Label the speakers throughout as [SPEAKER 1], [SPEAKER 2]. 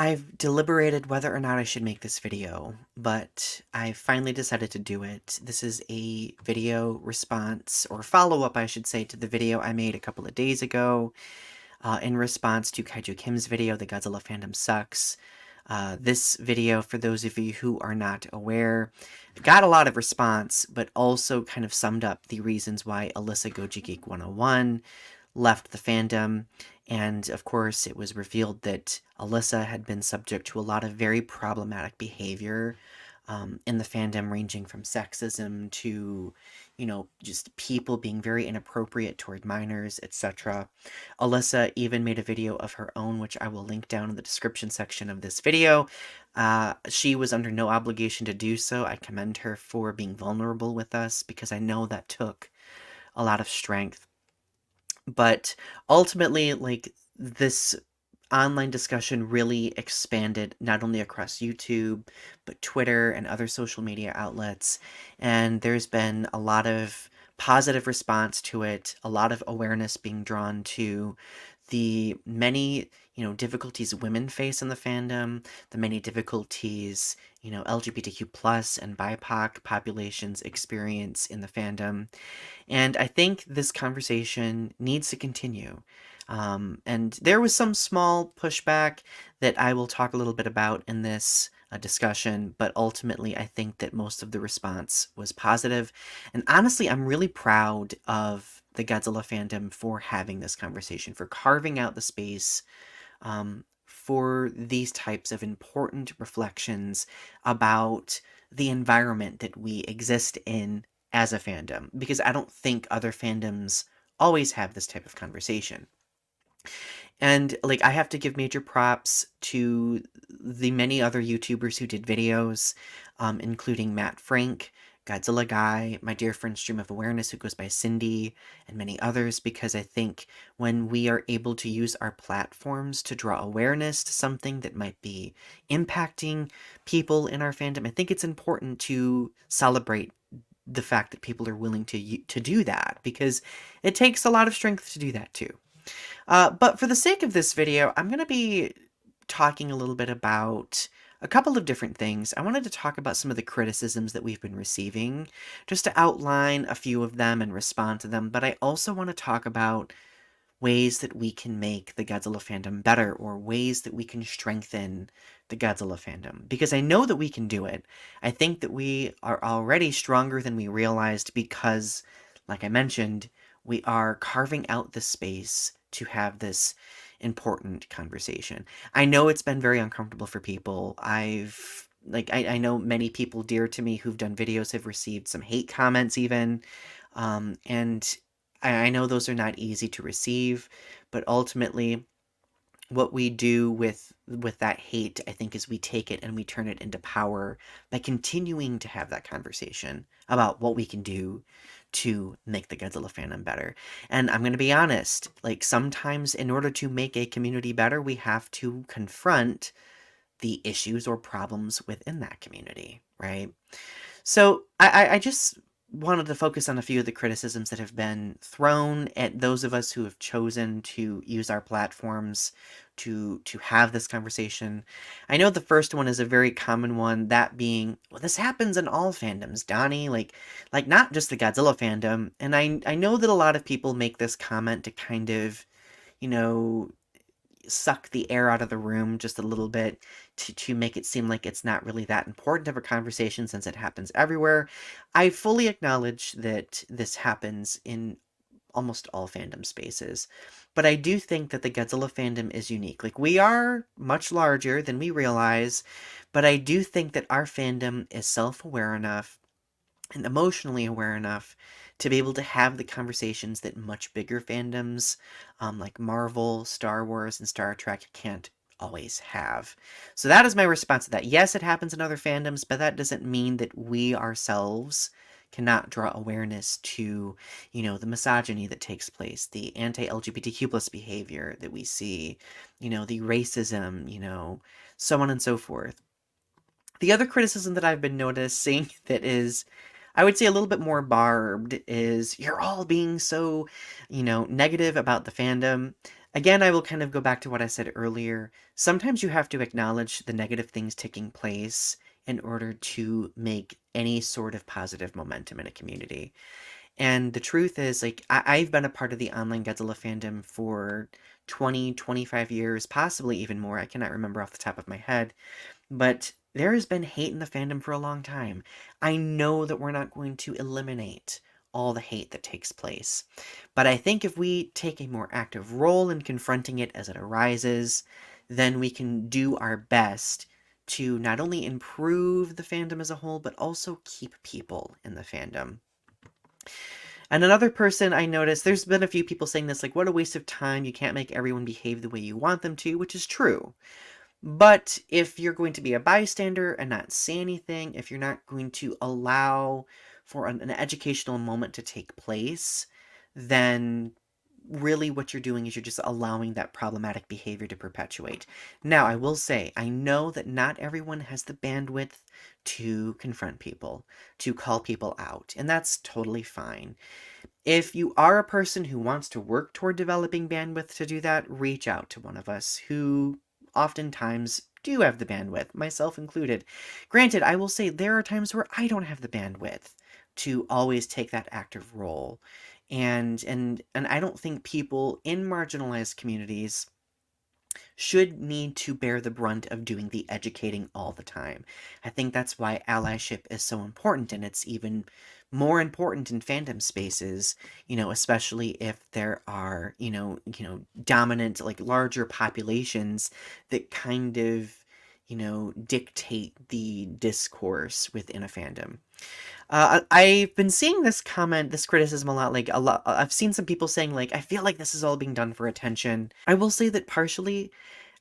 [SPEAKER 1] I've deliberated whether or not I should make this video, but I finally decided to do it. This is a video response, or follow-up, I should say, to the video I made a couple of days ago, in response to Kaiju Kim's video, The Godzilla Fandom Sucks. This video, for those of you who are not aware, got a lot of response, but also kind of summed up the reasons why Alyssa Goji Geek 101 left the fandom, and of course it was revealed that Alyssa had been subject to a lot of very problematic behavior in the fandom, ranging from sexism to, just people being very inappropriate toward minors, etc. Alyssa even made a video of her own, which I will link down in the description section of this video. She was under no obligation to do so. I commend her for being vulnerable with us, because I know that took a lot of strength. But ultimately, this online discussion really expanded not only across YouTube, but Twitter and other social media outlets. And there's been a lot of positive response to it, a lot of awareness being drawn to the many, difficulties women face in the fandom, the many difficulties, LGBTQ plus and BIPOC populations experience in the fandom. And I think this conversation needs to continue. And there was some small pushback that I will talk a little bit about in this discussion, but ultimately I think that most of the response was positive. And honestly, I'm really proud of the Godzilla fandom for having this conversation, for carving out the space for these types of important reflections about the environment that we exist in as a fandom, because I don't think other fandoms always have this type of conversation. And I have to give major props to the many other YouTubers who did videos, including Matt Frank, Godzilla Guy, my dear friend Stream of Awareness who goes by Cindy, and many others, because I think when we are able to use our platforms to draw awareness to something that might be impacting people in our fandom, I think it's important to celebrate the fact that people are willing to do that, because it takes a lot of strength to do that too. But for the sake of this video, I'm going to be talking a little bit about a couple of different things. I wanted to talk about some of the criticisms that we've been receiving, just to outline a few of them and respond to them, but I also want to talk about ways that we can make the Godzilla fandom better, or ways that we can strengthen the Godzilla fandom, because I know that we can do it. I think that we are already stronger than we realized, because, like I mentioned, we are carving out the space to have this important conversation. I know it's been very uncomfortable for people. I know many people dear to me who've done videos have received some hate comments even, and I know those are not easy to receive, but ultimately what we do with that hate, I think, is we take it and we turn it into power by continuing to have that conversation about what we can do to make the Godzilla fandom better. And I'm going to be honest, sometimes in order to make a community better, we have to confront the issues or problems within that community, right? So I just wanted to focus on a few of the criticisms that have been thrown at those of us who have chosen to use our platforms to have this conversation. I know the first one is a very common one, that being, well, this happens in all fandoms, Donny, like not just the Godzilla fandom. And I know that a lot of people make this comment to kind of, you know, suck the air out of the room just a little bit, to make it seem like it's not really that important of a conversation since it happens everywhere. I fully acknowledge that this happens in almost all fandom spaces, but I do think that the Godzilla fandom is unique. We are much larger than we realize, but I do think that our fandom is self-aware enough and emotionally aware enough to be able to have the conversations that much bigger fandoms, like Marvel, Star Wars, and Star Trek can't always have. So that is my response to that. Yes, it happens in other fandoms, but that doesn't mean that we ourselves cannot draw awareness to, the misogyny that takes place, the anti-LGBTQ plus behavior that we see, the racism, so on and so forth. The other criticism that I've been noticing that is, I would say, a little bit more barbed is, you're all being so, negative about the fandom. Again, I will kind of go back to what I said earlier. Sometimes you have to acknowledge the negative things taking place in order to make any sort of positive momentum in a community. And the truth is, like, I've been a part of the online Godzilla fandom for 20, 25 years, possibly even more. I cannot remember off the top of my head. But there has been hate in the fandom for a long time. I know that we're not going to eliminate all the hate that takes place. But I think if we take a more active role in confronting it as it arises, then we can do our best to not only improve the fandom as a whole, but also keep people in the fandom. And another person I noticed, there's been a few people saying this, like, what a waste of time. You can't make everyone behave the way you want them to, which is true. But if you're going to be a bystander and not say anything, if you're not going to allow for an educational moment to take place, then really what you're doing is you're just allowing that problematic behavior to perpetuate. Now, I will say, I know that not everyone has the bandwidth to confront people, to call people out, and that's totally fine. If you are a person who wants to work toward developing bandwidth to do that, reach out to one of us who oftentimes do have the bandwidth, myself included. Granted, I will say there are times where I don't have the bandwidth to always take that active role. And I don't think people in marginalized communities should need to bear the brunt of doing the educating all the time. I think that's why allyship is so important, and it's even more important in fandom spaces, especially if there are, dominant, like larger populations that kind of, dictate the discourse within a fandom. I've been seeing this criticism a lot. Like a lot, I've seen some people saying like, I feel like this is all being done for attention. I will say that partially,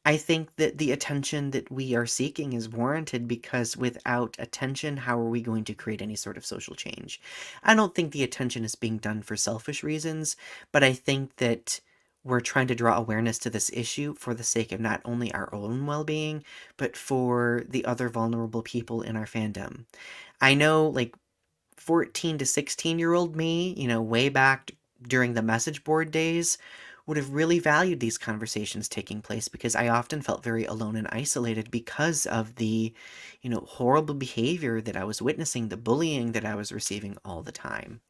[SPEAKER 1] I think that the attention that we are seeking is warranted because without attention, how are we going to create any sort of social change? I don't think the attention is being done for selfish reasons, but I think that we're trying to draw awareness to this issue for the sake of not only our own well-being, but for the other vulnerable people in our fandom. I know, like, 14 to 16-year-old me, way back during the message board days, would have really valued these conversations taking place because I often felt very alone and isolated because of the, horrible behavior that I was witnessing, the bullying that I was receiving all the time.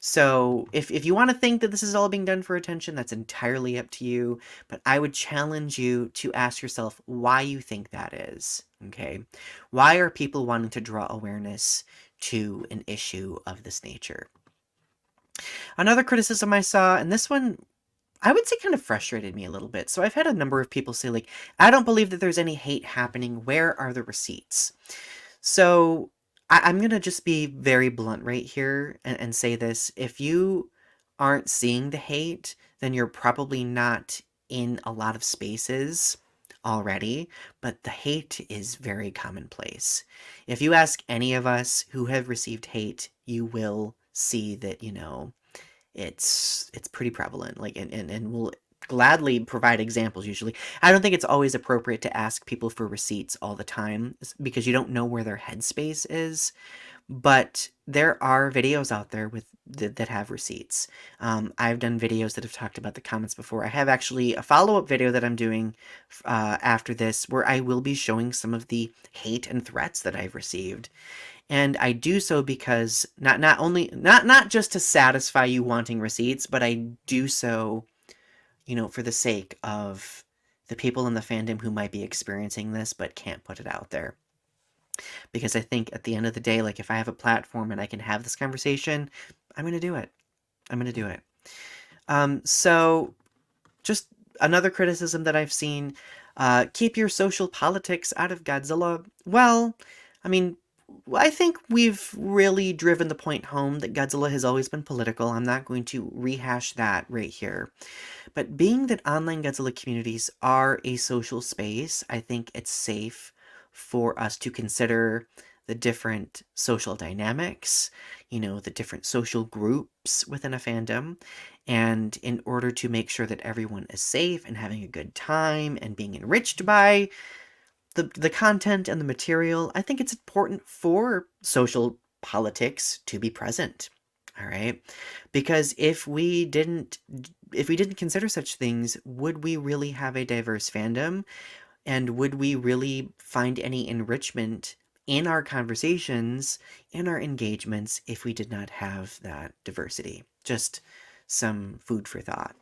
[SPEAKER 1] So if you want to think that this is all being done for attention, that's entirely up to you. But I would challenge you to ask yourself why you think that is. Okay. Why are people wanting to draw awareness to an issue of this nature? Another criticism I saw, and this one I would say kind of frustrated me a little bit. So I've had a number of people say, like, I don't believe that there's any hate happening. Where are the receipts? So I'm going to just be very blunt right here and say this. If you aren't seeing the hate, then you're probably not in a lot of spaces already, but the hate is very commonplace. If you ask any of us who have received hate, you will see that, it's pretty prevalent, like, and we'll gladly provide examples usually. I don't think it's always appropriate to ask people for receipts all the time because you don't know where their headspace is, but there are videos out there that have receipts. I've done videos that have talked about the comments before. I have actually a follow-up video that I'm doing after this where I will be showing some of the hate and threats that I've received. And I do so because not just to satisfy you wanting receipts, but I do so, for the sake of the people in the fandom who might be experiencing this but can't put it out there. Because I think at the end of the day, like if I have a platform and I can have this conversation, I'm gonna do it. I'm gonna do it. So just another criticism that I've seen, keep your social politics out of Godzilla. Well, I mean, I think we've really driven the point home that Godzilla has always been political. I'm not going to rehash that right here. But being that online Godzilla communities are a social space, I think it's safe for us to consider the different social dynamics, the different social groups within a fandom. And in order to make sure that everyone is safe and having a good time and being enriched by the content and the material, I think it's important for social politics to be present. All right? Because if we didn't consider such things, would we really have a diverse fandom? And would we really find any enrichment in our conversations, in our engagements, if we did not have that diversity? Just some food for thought.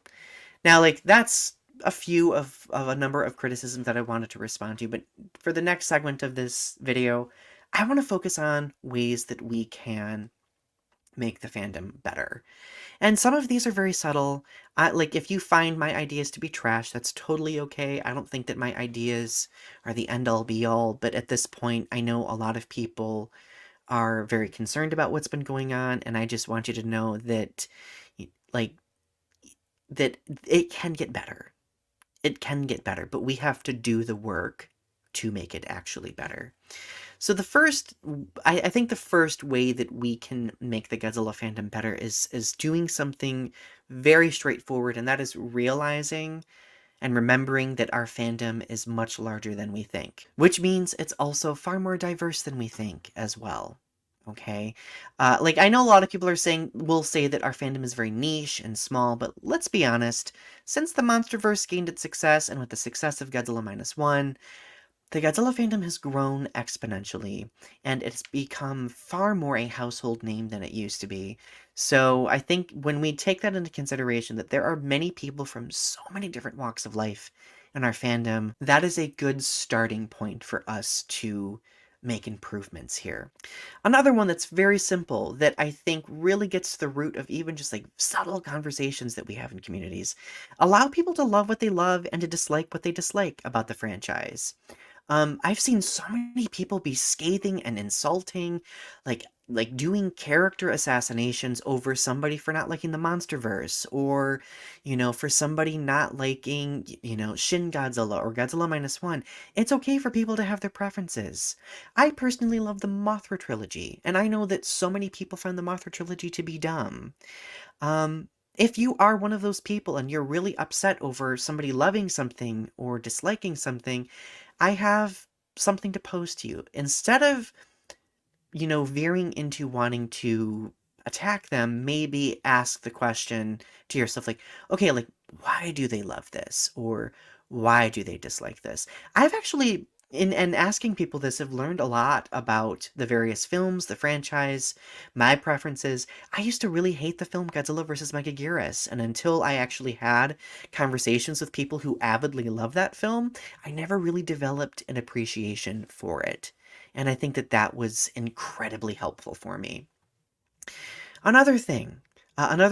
[SPEAKER 1] Now, like, that's a few of a number of criticisms that I wanted to respond to, but for the next segment of this video, I want to focus on ways that we can make the fandom better. And some of these are very subtle. Like, if you find my ideas to be trash, that's totally okay. I don't think that my ideas are the end-all be-all, but at this point, I know a lot of people are very concerned about what's been going on, and I just want you to know that, like, that it can get better. It can get better, but we have to do the work to make it actually better. So I think the first way that we can make the Godzilla fandom better is doing something very straightforward, and that is realizing and remembering that our fandom is much larger than we think, which means it's also far more diverse than we think as well. Okay, like, I know a lot of people will say that our fandom is very niche and small, but let's be honest. Since the MonsterVerse gained its success, and with the success of Godzilla Minus One, the Godzilla fandom has grown exponentially, and it's become far more a household name than it used to be. So I think when we take that into consideration, that there are many people from so many different walks of life in our fandom, that is a good starting point for us to make improvements here. Another one that's very simple that I think really gets to the root of even just like subtle conversations that we have in communities. Allow people to love what they love and to dislike what they dislike about the franchise. I've seen so many people be scathing and insulting, like doing character assassinations over somebody for not liking the MonsterVerse, or, for somebody not liking, Shin Godzilla or Godzilla Minus One. It's okay for people to have their preferences. I personally love the Mothra trilogy, and I know that so many people find the Mothra trilogy to be dumb. Um, if you are one of those people and you're really upset over somebody loving something or disliking something, I have something to pose to you. Instead of, veering into wanting to attack them, maybe ask the question to yourself, like, okay, like, why do they love this? Or why do they dislike this? I've actually, in asking people this, have learned a lot about the various films, the franchise, my preferences. I used to really hate the film Godzilla vs. Megaguirus, and until I actually had conversations with people who avidly love that film, I never really developed an appreciation for it. And I think that that was incredibly helpful for me. Another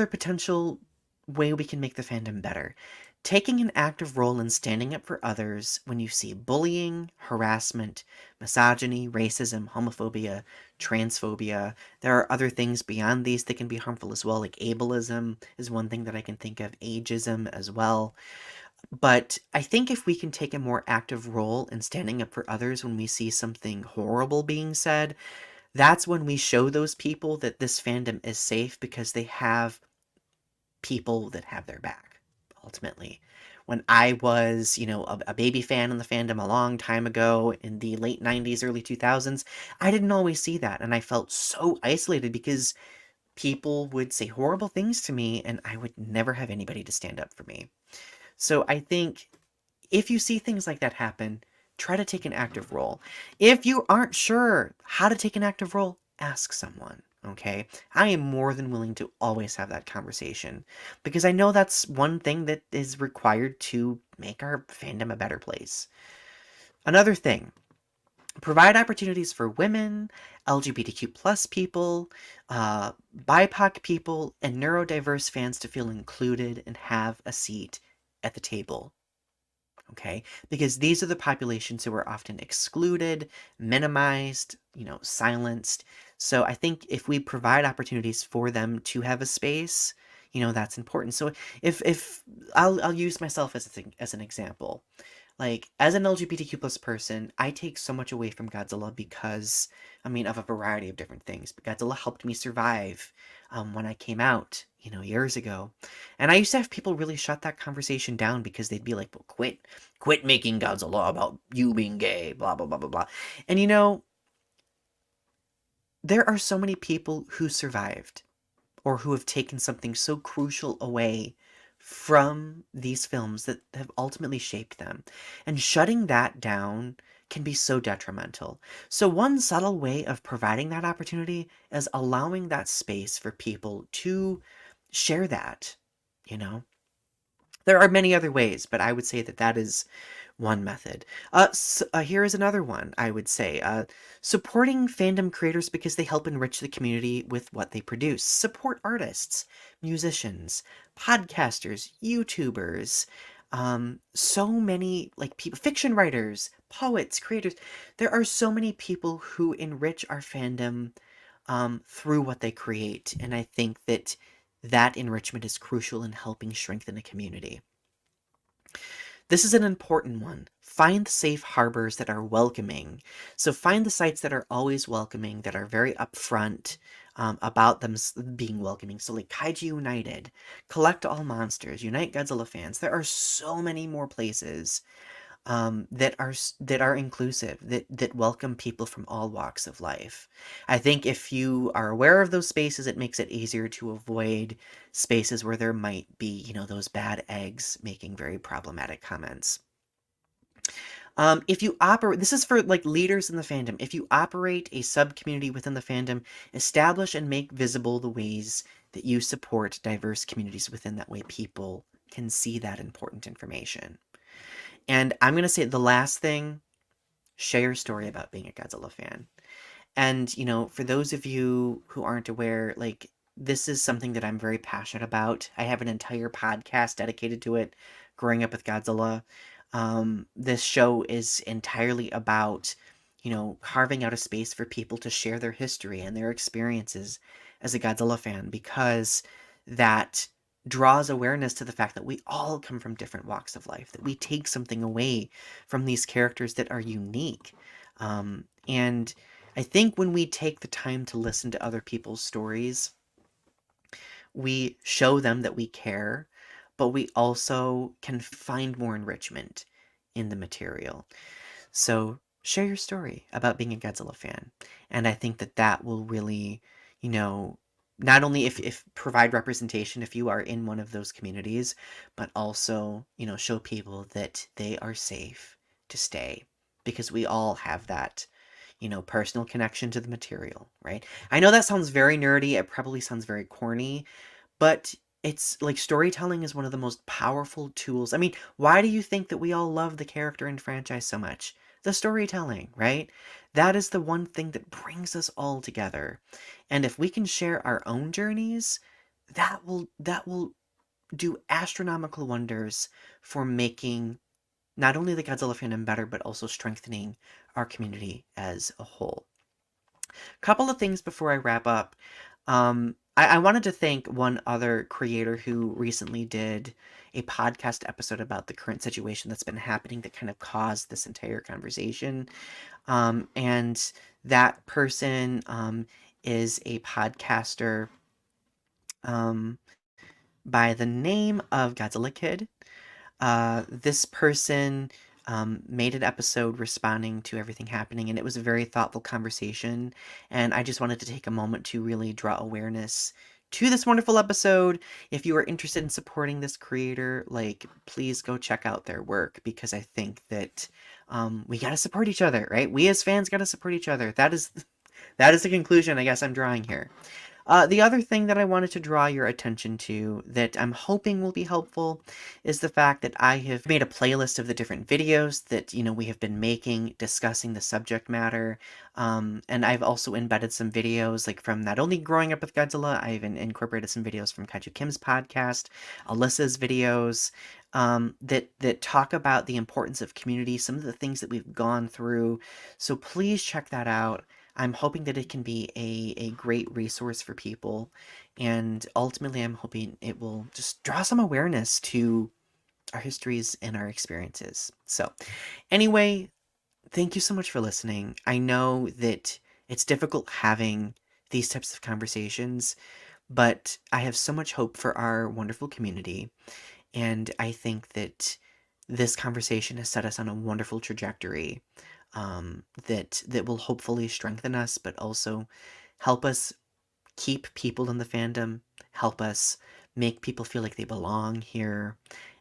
[SPEAKER 1] potential way we can make the fandom better. Taking an active role in standing up for others when you see bullying, harassment, misogyny, racism, homophobia, transphobia. There are other things beyond these that can be harmful as well, like ableism is one thing that I can think of, ageism as well. But I think if we can take a more active role in standing up for others when we see something horrible being said, that's when we show those people that this fandom is safe, because they have people that have their back, ultimately. When I was, a baby fan in the fandom a long time ago in the late 90s, early 2000s, I didn't always see that, and I felt so isolated because people would say horrible things to me, and I would never have anybody to stand up for me. So I think if you see things like that happen, try to take an active role. If you aren't sure how to take an active role, ask someone, okay? I am more than willing to always have that conversation, because I know that's one thing that is required to make our fandom a better place. Another thing, provide opportunities for women, LGBTQ plus people, BIPOC people, and neurodiverse fans to feel included and have a seat at the table. Okay, because these are the populations who are often excluded, minimized, silenced. So I think if we provide opportunities for them to have a space, that's important. So if I'll use myself as an example. Like, as an LGBTQ plus person, I take so much away from Godzilla because, I mean, of a variety of different things. But Godzilla helped me survive when I came out, years ago. And I used to have people really shut that conversation down because they'd be like, well, quit making Godzilla about you being gay, blah, blah, blah, blah, blah. And there are so many people who survived or who have taken something so crucial away from these films that have ultimately shaped them. And shutting that down can be so detrimental. So, one subtle way of providing that opportunity is allowing that space for people to share that, you know? There are many other ways, but I would say that that is one method. Here is another one, I would say. Supporting fandom creators because they help enrich the community with what they produce. Support artists, musicians, podcasters, YouTubers, so many like people, fiction writers, poets, creators. There are so many people who enrich our fandom through what they create, and I think that that enrichment is crucial in helping strengthen a community. This is an important one. Find safe harbors that are welcoming. So find the sites that are always welcoming, that are very upfront about them being welcoming. So like Kaiju United, Collect All Monsters, Unite Godzilla Fans. There are so many more places that are inclusive, that welcome people from all walks of life. I think if you are aware of those spaces, it makes it easier to avoid spaces where there might be, those bad eggs making very problematic comments. If you operate, this is for like leaders in the fandom. If you operate a sub community within the fandom, establish and make visible the ways that you support diverse communities within that way people can see that important information. And I'm going to say the last thing, share your story about being a Godzilla fan. And, for those of you who aren't aware, like, this is something that I'm very passionate about. I have an entire podcast dedicated to it, growing up with Godzilla. This show is entirely about, carving out a space for people to share their history and their experiences as a Godzilla fan, because that draws awareness to the fact that we all come from different walks of life, that we take something away from these characters that are unique. And I think when we take the time to listen to other people's stories, we show them that we care, but we also can find more enrichment in the material. So share your story about being a Godzilla fan. And I think that that will really, you know, not only if provide representation if you are in one of those communities, but also, show people that they are safe to stay, because we all have that, personal connection to the material, right? I know that sounds very nerdy. It probably sounds very corny, but it's like storytelling is one of the most powerful tools. I mean, why do you think that we all love the character and franchise so much? The storytelling, right? That is the one thing that brings us all together. And if we can share our own journeys, that will do astronomical wonders for making not only the Godzilla fandom better, but also strengthening our community as a whole. Couple of things before I wrap up. I wanted to thank one other creator who recently did a podcast episode about the current situation that's been happening that kind of caused this entire conversation. And that person is a podcaster um, by the name of Godzilla Kid. This person made an episode responding to everything happening, and it was a very thoughtful conversation. And I just wanted to take a moment to really draw awareness to this wonderful episode. If you are interested in supporting this creator, like, please go check out their work, because I think that we got to support each other, right? We as fans got to support each other. That is the conclusion I guess I'm drawing here. The other thing that I wanted to draw your attention to that I'm hoping will be helpful is the fact that I have made a playlist of the different videos that, we have been making discussing the subject matter. And I've also embedded some videos like from not only growing up with Godzilla, I've incorporated some videos from Kaiju Kim's podcast, Alyssa's videos, that talk about the importance of community, some of the things that we've gone through. So please check that out. I'm hoping that it can be a great resource for people, and ultimately I'm hoping it will just draw some awareness to our histories and our experiences. So anyway, thank you so much for listening. I know that it's difficult having these types of conversations, but I have so much hope for our wonderful community, and I think that this conversation has set us on a wonderful trajectory, that will hopefully strengthen us, but also help us keep people in the fandom help us make people feel like they belong here,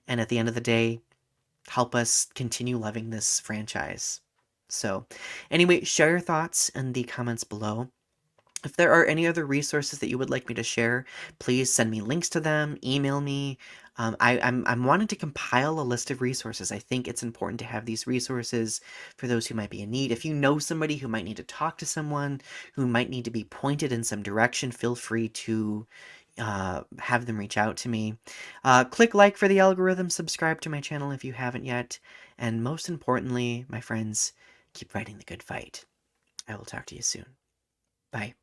[SPEAKER 1] and at the end of the day, help us continue loving this franchise. So, anyway, share your thoughts in the comments below. If there are any other resources that you would like me to share, please send me links to them, email me. I'm wanting to compile a list of resources. I think it's important to have these resources for those who might be in need. If you know somebody who might need to talk to someone, who might need to be pointed in some direction, feel free to have them reach out to me. Click like for the algorithm, subscribe to my channel if you haven't yet, and most importantly, my friends, keep fighting the good fight. I will talk to you soon. Bye.